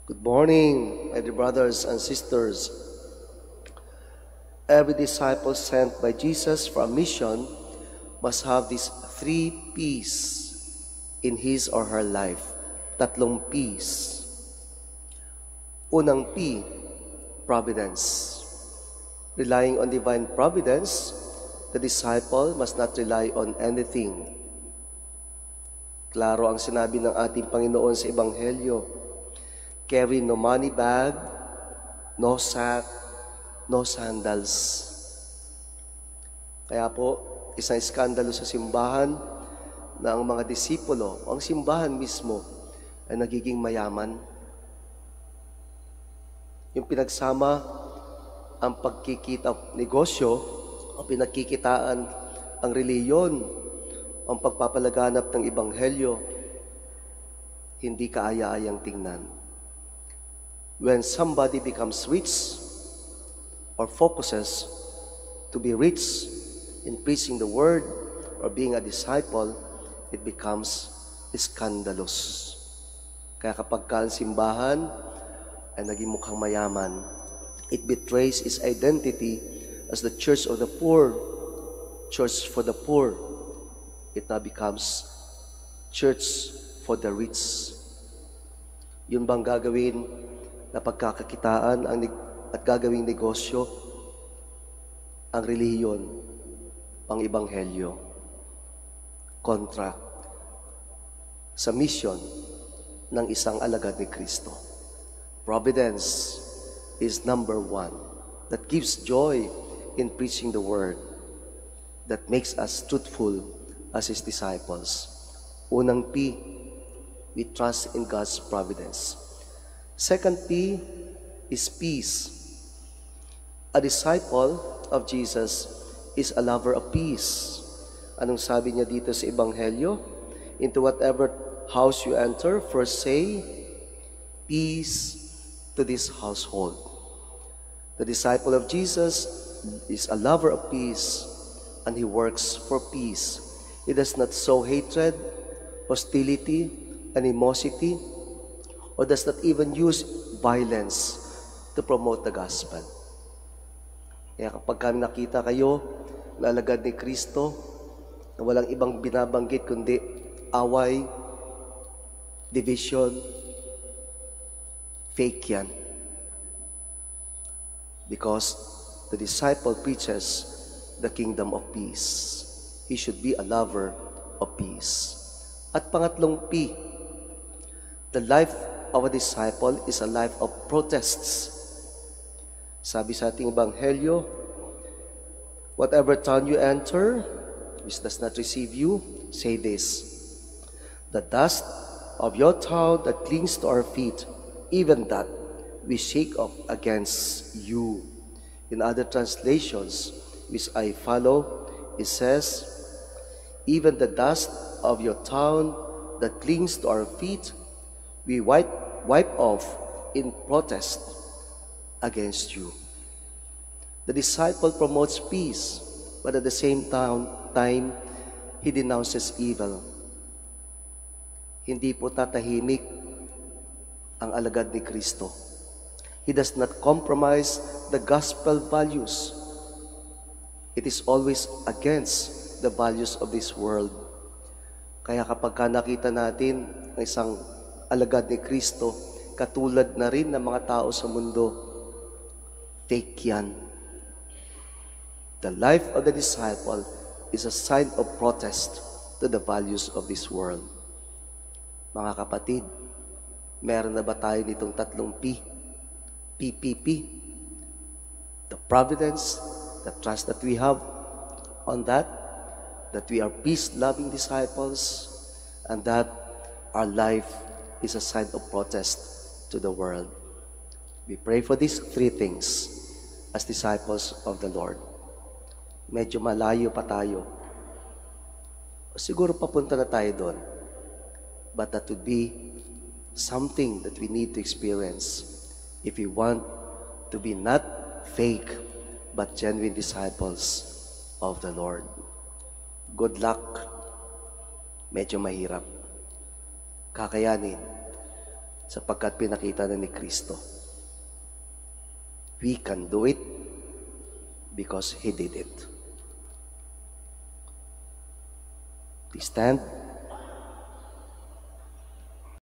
Good morning, my dear brothers and sisters. Every disciple sent by Jesus for a mission must have these 3 P's in his or her life. Tatlong P's. Unang P, providence. Relying on divine providence, the disciple must not rely on anything. Klaro ang sinabi ng ating Panginoon sa Ebanghelyo. Carry no money bag, no sack, no sandals. Kaya po, isang iskandalo sa simbahan na ang mga disipulo, ang simbahan mismo, ay nagiging mayaman. Yung pinagsama ang pagkikita negosyo, ang pinagkikitaan ang reliyon, ang pagpapalaganap ng Ebanghelyo, hindi kaaya-ayang tingnan. When somebody becomes rich or focuses to be rich in preaching the word or being a disciple, it becomes scandalous. Kaya kapag ang simbahan ay naging mukhang mayaman, it betrays its identity as the church of the poor, church for the poor. It now becomes church for the rich. Yun bang gagawin na pagkakakitaan at gagawing negosyo ang relihiyon, ang Ebanghelyo, kontra sa mission ng isang alagad ni Kristo. Providence is number 1 that gives joy in preaching the word, that makes us truthful as His disciples. Unang P, we trust in God's providence. Second P is peace. A disciple of Jesus is a lover of peace. Anong sabi niya dito sa Ebanghelyo? Into whatever house you enter, first say, peace to this household. The disciple of Jesus is a lover of peace, and he works for peace. He does not sow hatred, hostility, animosity, or does not even use violence to promote the gospel. Kaya kapag kami nakita kayo na alagad ni Kristo, na walang ibang binabanggit kundi away, division, fake yan. Because the disciple preaches the kingdom of peace. He should be a lover of peace. At pangatlong P, the life of a disciple is a life of protests. Sabi sa ating Ebanghelyo, whatever town you enter, which does not receive you, say this, the dust of your town that clings to our feet, even that we shake off against you. In other translations, which I follow, it says, even the dust of your town that clings to our feet, we wipe off in protest against you. The disciple promotes peace, but at the same time, he denounces evil. Hindi po tatahimik ang alagad ni Kristo. He does not compromise the gospel values. It is always against the values of this world. Kaya kapag nakita natin ang isang alagad ni Kristo, katulad na rin ng mga tao sa mundo, fake yan. The life of the disciple is a sign of protest to the values of this world. Mga kapatid, meron na ba tayo nitong tatlong P? PPP. The providence, the trust that we have on that we are peace-loving disciples, and that our life is a sign of protest to the world. We pray for these 3 things as disciples of the Lord. Medyo malayo pa tayo. Siguro papunta na tayo doon. But that would be something that we need to experience if we want to be not fake, but genuine disciples of the Lord. Good luck. Medyo mahirap. Kakayanin. sapagkat pinakita na ni Kristo. We can do it because He did it. Please stand.